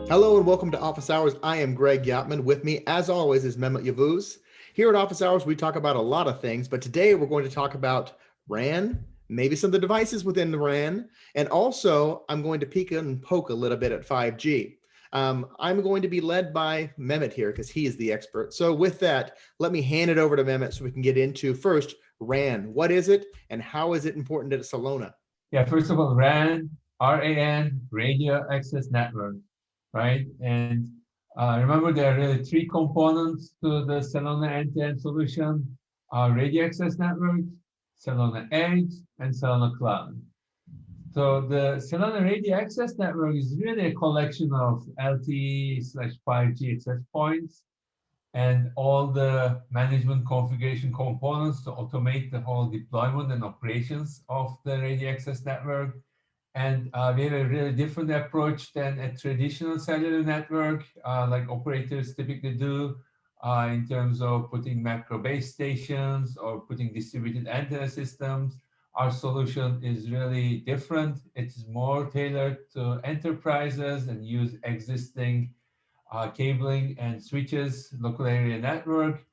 Hello and welcome to Office Hours. I am Greg Yatman. With me, as always, is Mehmet Yavuz. Here at Office Hours, we talk about a lot of things, but today we're going to talk about RAN, maybe some of the devices within the RAN, and also I'm going to peek and poke a little bit at 5G. I'm going to be led by Mehmet here because he is the expert. So with that, let me hand it over to Mehmet so we can get into first RAN. What is it and how is it important at Celona? Yeah, first of all, RAN, RAN, Radio Access Network, right? And remember, there are really three components to the Celona end-to-end solution: Radio Access Network, Celona Edge, and Celona Cloud. So the Celona Radio Access Network is really a collection of LTE/5G access points and all the management configuration components to automate the whole deployment and operations of the radio access network. And we have a really different approach than a traditional cellular network, like operators typically do, in terms of putting macro base stations or putting distributed antenna systems. Our solution is really different. It's more tailored to enterprises and use existing cabling and switches, local area network.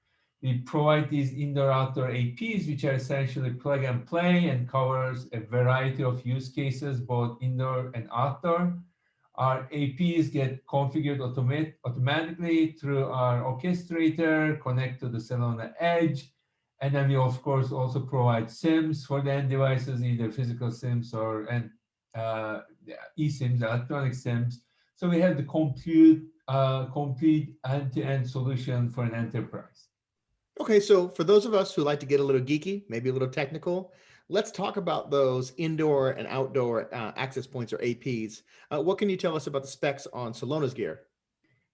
We provide these indoor-outdoor APs, which are essentially plug and play and covers a variety of use cases, both indoor and outdoor. Our APs get configured automatically through our orchestrator, connect to the Celona Edge, and then we, of course, also provide SIMs for the end devices, either physical SIMs or eSIMs, electronic SIMs. So we have the complete end-to-end solution for an enterprise. Okay, so for those of us who like to get a little geeky, maybe a little technical, let's talk about those indoor and outdoor access points or APs. What can you tell us about the specs on Celona's gear?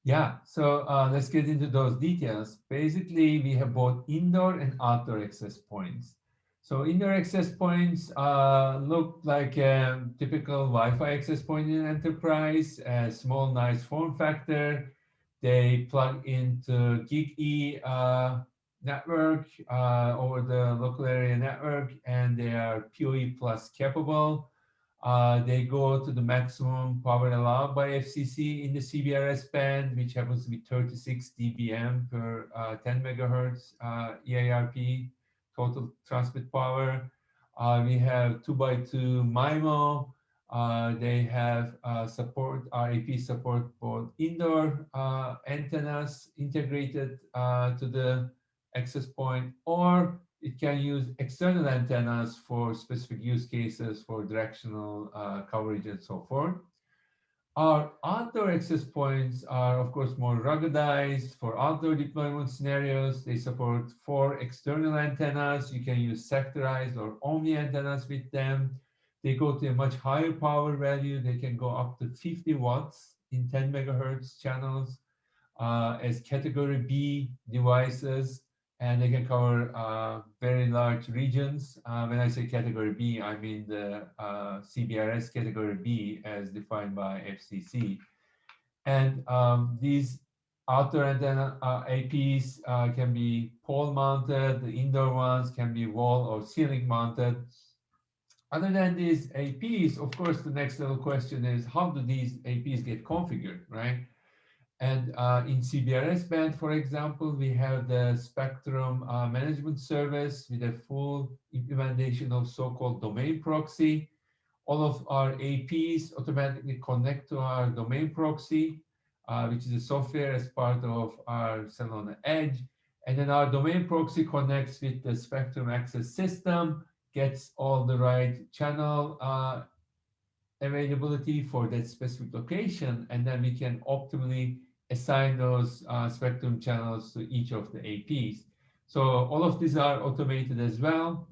Yeah, so let's get into those details. Basically, we have both indoor and outdoor access points. So indoor access points look like a typical Wi-Fi access point in an enterprise, a small, nice form factor. They plug into GigE network over the local area network, and they are PoE plus capable. They go to the maximum power allowed by FCC in the CBRS band, which happens to be 36 dBm per 10 megahertz EIRP total transmit power. We have 2x2 MIMO. They have our AP support both indoor antennas integrated to the access point, or it can use external antennas for specific use cases for directional coverage and so forth. Our outdoor access points are, of course, more ruggedized for outdoor deployment scenarios. They support 4 external antennas. You can use sectorized or omni antennas with them. They go to a much higher power value. They can go up to 50 watts in 10 megahertz channels as category B devices, and they can cover very large regions. When I say category B, I mean the CBRS category B as defined by FCC. And these outdoor antenna APs can be pole mounted. The indoor ones can be wall or ceiling mounted. Other than these APs, of course, the next level question is, how do these APs get configured, right? And in CBRS band, for example, we have the spectrum management service with a full implementation of so-called domain proxy. All of our APs automatically connect to our domain proxy, which is a software as part of our Celona Edge. And then our domain proxy connects with the spectrum access system, gets all the right channel availability for that specific location, and then we can optimally assign those spectrum channels to each of the APs. So all of these are automated as well.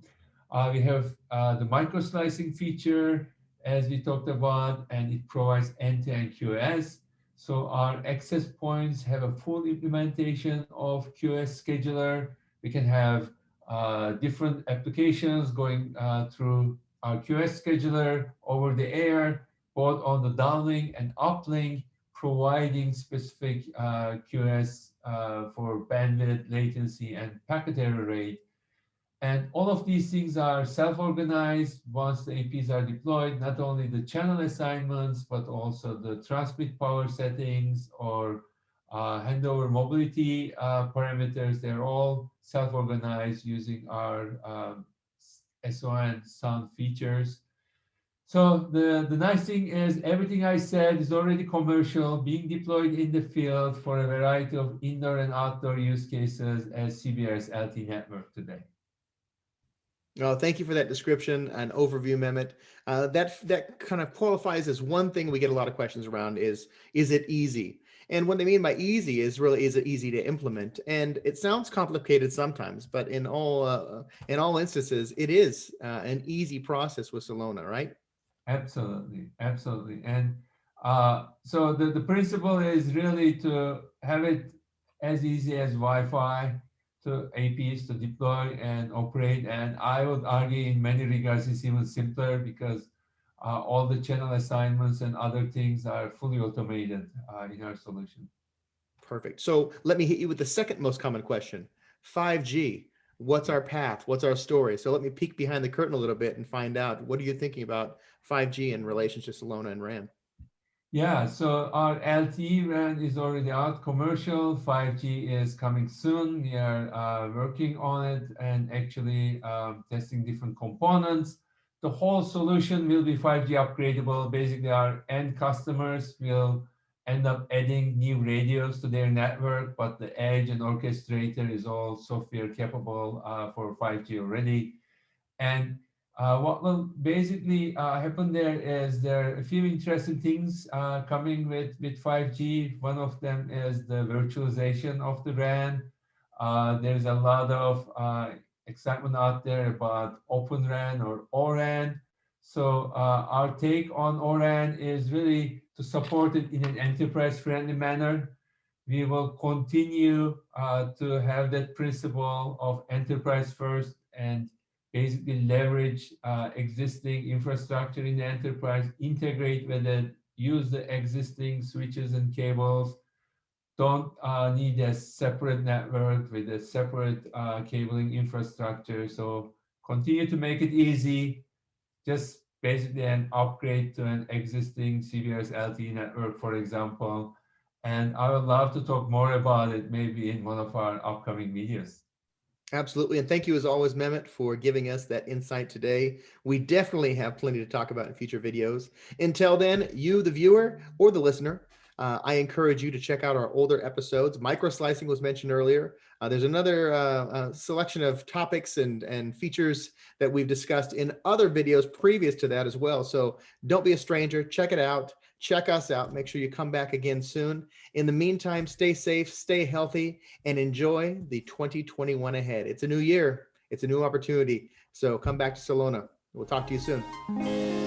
We have the micro slicing feature, as we talked about, and it provides end-to-end QoS. So our access points have a full implementation of QoS scheduler. We can have different applications going through our QoS scheduler over the air, both on the downlink and uplink, providing specific QoS for bandwidth, latency, and packet error rate. And all of these things are self-organized once the APs are deployed, not only the channel assignments, but also the transmit power settings or handover mobility parameters. They're all self-organized using our SON sound features. So the nice thing is everything I said is already commercial, being deployed in the field for a variety of indoor and outdoor use cases as CBRS LT network today. Oh, thank you for that description and overview, Mehmet. That kind of qualifies as one thing we get a lot of questions around is it easy? And what they mean by easy is really, is it easy to implement? And it sounds complicated sometimes, but in all instances, it is an easy process with Celona, right? Absolutely, absolutely. And so the principle is really to have it as easy as Wi-Fi to APs to deploy and operate. And I would argue in many regards it's even simpler because all the channel assignments and other things are fully automated in our solution. Perfect. So let me hit you with the second most common question. 5G, what's our path? What's our story? So let me peek behind the curtain a little bit and find out, what are you thinking about 5G in relation to Celona and RAN? Yeah, so our LTE RAN is already out commercial. 5G is coming soon. We are working on it and actually testing different components. The whole solution will be 5G upgradable. Basically, our end customers will end up adding new radios to their network, but the edge and orchestrator is all software capable for 5G already. And what will basically happen there is there are a few interesting things coming with 5G. One of them is the virtualization of the RAN. There's a lot of excitement out there about Open RAN or ORAN. So our take on ORAN is really to support it in an enterprise-friendly manner. We will continue to have that principle of enterprise first and basically leverage existing infrastructure in the enterprise, integrate with it, use the existing switches and cables, don't need a separate network with a separate cabling infrastructure. So continue to make it easy, just basically an upgrade to an existing CBRS LTE network, for example. And I would love to talk more about it maybe in one of our upcoming videos. Absolutely. And thank you as always, Mehmet, for giving us that insight today. We definitely have plenty to talk about in future videos. Until then, you, the viewer or the listener, I encourage you to check out our older episodes. Micro slicing was mentioned earlier. There's another selection of topics and features that we've discussed in other videos previous to that as well. So don't be a stranger. Check it out. Check us out. Make sure you come back again soon. In the meantime, stay safe, stay healthy, and enjoy the 2021 ahead. It's a new year. It's a new opportunity. So come back to Celona. We'll talk to you soon.